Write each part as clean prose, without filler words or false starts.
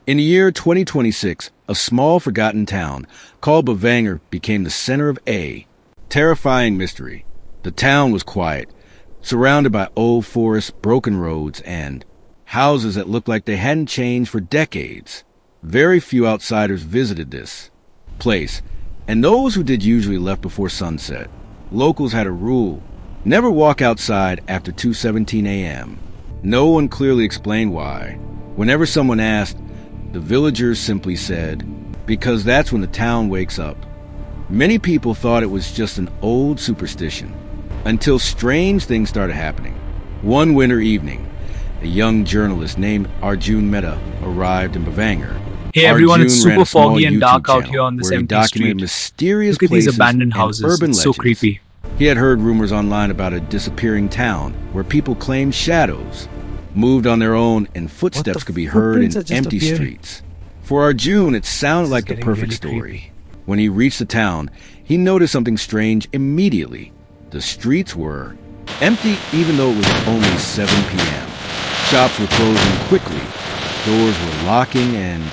In the year 2026, a small forgotten town called Bhavangarh became the center of a terrifying mystery. The town was quiet, surrounded by old forests, broken roads, and houses that looked like they hadn't changed for decades. Very few outsiders visited this place, and those who did usually left before sunset. Locals had a rule: never walk outside after 2:17 a.m. No one clearly explained why. Whenever someone asked, the villagers simply said, because that's when the town wakes up. Many people thought it was just an old superstition, until strange things started happening. One winter evening, a young journalist named Arjun Mehta arrived in Bhavangarh. Hey everyone, Arjun it's ran super a small foggy and YouTube dark out channel here on this where he empty documented street. mysterious Look at these places abandoned and houses. urban It's so legends. creepy. He had heard rumors online about a disappearing town where people claimed shadows moved on their own and footsteps could be heard in empty streets. For Arjun, it sounded like the perfect story. When he reached the town, he noticed something strange immediately. The streets were empty even though it was only 7 p.m. Shops were closing quickly, doors were locking, and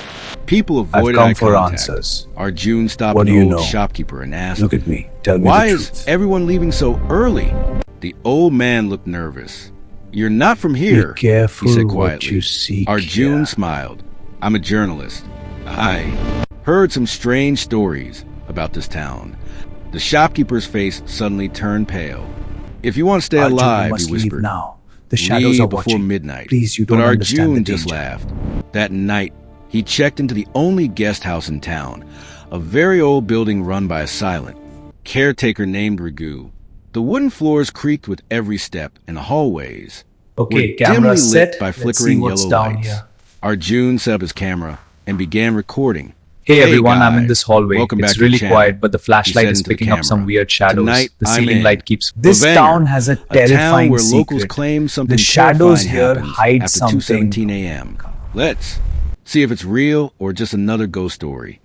people avoided eye contact. Answers. Arjun stopped What an do you old know? shopkeeper and asked, Look at me. Tell me "Why the is truth. everyone leaving so early?" The old man looked nervous. "You're not from here," Be careful he said what quietly. you seek Arjun here. smiled. "I'm a journalist. I heard some strange stories about this town." The shopkeeper's face suddenly turned pale. "If you want to stay Arjun, you alive," must he leave whispered, now. The shadows "leave are before watching. midnight." Please, you but don't understand Arjun the just danger. laughed. That night, he checked into the only guest house in town, a very old building run by a silent caretaker named Ragu. The wooden floors creaked with every step, and the hallways Okay, were camera dimly set. lit by Let's see flickering what's yellow down lights. here. Arjun set up his camera and began recording. Hey everyone, I'm in guys, this hallway. welcome back It's to the really channel. quiet, but the He flashlight said is into the picking up some camera. weird shadows. Tonight, The I'm ceiling in light keeps... This Bhavangarh, town has a a town terrifying where locals secret. claim something The shadows terrifying here happens hide after something. 2:17 a.m. Let's see if it's real or just another ghost story.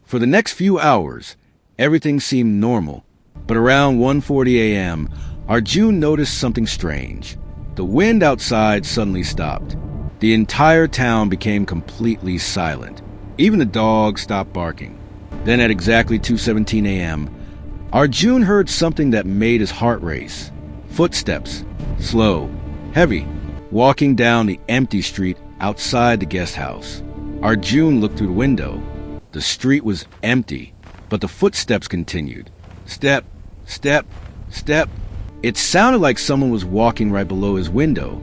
For the next few hours, everything seemed normal, but around 1:40 a.m., Arjun noticed something strange. The wind outside suddenly stopped. The entire town became completely silent. Even the dogs stopped barking. Then at exactly 2:17 a.m., Arjun heard something that made his heart race. Footsteps, slow, heavy, walking down the empty street outside the guest house. Arjun looked through the window. The street was empty, but the footsteps continued. Step, step, step. It sounded like someone was walking right below his window,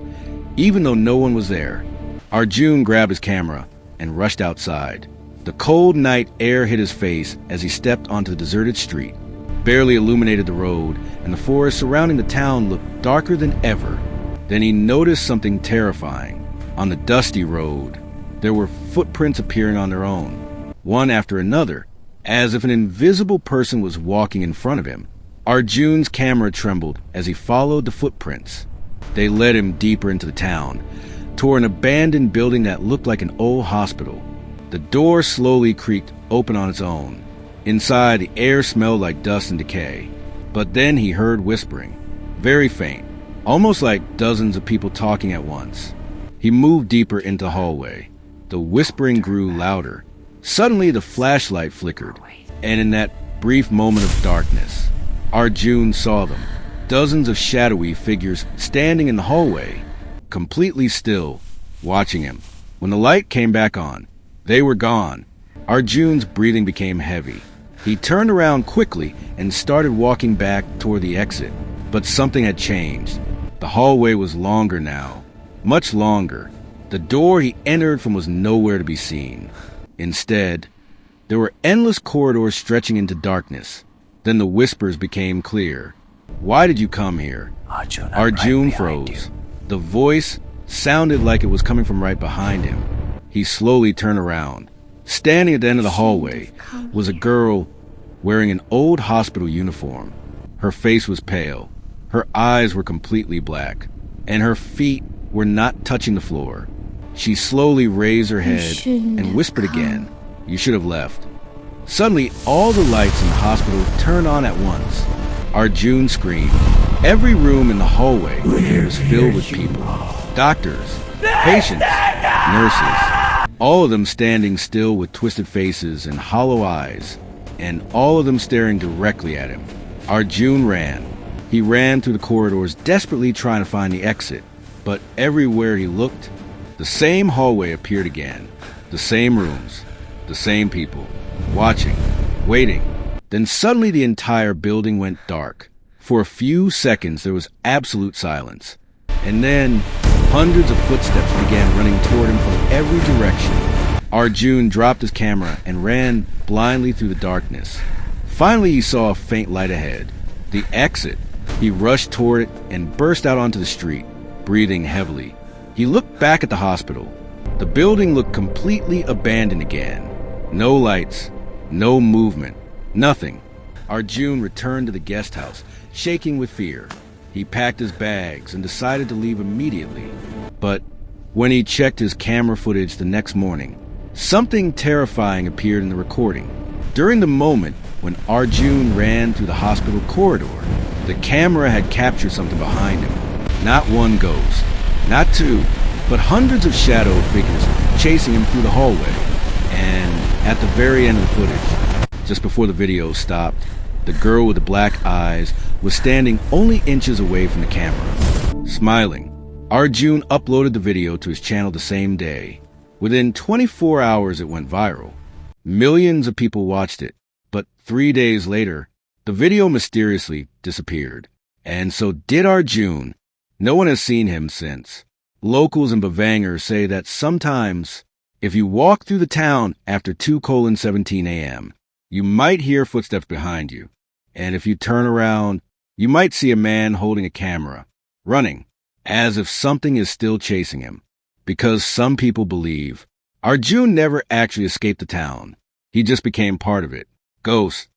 even though no one was there. Arjun grabbed his camera and rushed outside. The cold night air hit his face as he stepped onto the deserted street, barely illuminated the road, and the forest surrounding the town looked darker than ever. Then he noticed something terrifying. On the dusty road, there were footprints appearing on their own, one after another, as if an invisible person was walking in front of him. Arjun's camera trembled as he followed the footprints. They led him deeper into the town, toward an abandoned building that looked like an old hospital. The door slowly creaked open on its own. Inside, the air smelled like dust and decay. But then he heard whispering, very faint, almost like dozens of people talking at once. He moved deeper into the hallway. The whispering grew louder. Suddenly, the flashlight flickered, and in that brief moment of darkness, Arjun saw them, dozens of shadowy figures standing in the hallway, completely still, watching him. When the light came back on, they were gone. Arjun's breathing became heavy. He turned around quickly and started walking back toward the exit, but something had changed. The hallway was longer now, much longer. The door he entered from was nowhere to be seen. Instead, there were endless corridors stretching into darkness. Then the whispers became clear. "Why did you come here?" Arjun, Arjun froze. The voice sounded like it was coming from right behind him. He slowly turned around. Standing at the end of the hallway was a girl wearing an old hospital uniform. Her face was pale. Her eyes were completely black, and her feet were not touching the floor. She slowly raised her head and whispered again, "You should have left." Suddenly, all the lights in the hospital turned on at once. Arjun screamed. Every room in the hallway was filled with people. Doctors, patients, nurses. All of them standing still with twisted faces and hollow eyes, and all of them staring directly at him. Arjun ran. He ran through the corridors, desperately trying to find the exit, but everywhere he looked, the same hallway appeared again, the same rooms, the same people, watching, waiting. Then suddenly the entire building went dark. For a few seconds there was absolute silence, and then hundreds of footsteps began running toward him from every direction. Arjun dropped his camera and ran blindly through the darkness. Finally, he saw a faint light ahead, the exit. He rushed toward it and burst out onto the street, breathing heavily. He looked back at the hospital. The building looked completely abandoned again. No lights, no movement, nothing. Arjun returned to the guest house, shaking with fear. He packed his bags and decided to leave immediately. But when he checked his camera footage the next morning, something terrifying appeared in the recording. During the moment when Arjun ran through the hospital corridor, the camera had captured something behind him. Not one ghost, not two, but hundreds of shadow figures chasing him through the hallway. And at the very end of the footage, just before the video stopped, the girl with the black eyes was standing only inches away from the camera, smiling. Arjun uploaded the video to his channel the same day. Within 24 hours, it went viral. Millions of people watched it, but 3 days later, the video mysteriously disappeared. And so did Arjun. No one has seen him since. Locals in Bhavangarh say that sometimes, if you walk through the town after 2:17 a.m., you might hear footsteps behind you. And if you turn around, you might see a man holding a camera, running, as if something is still chasing him. Because some people believe Arjun never actually escaped the town. He just became part of it. Ghosts,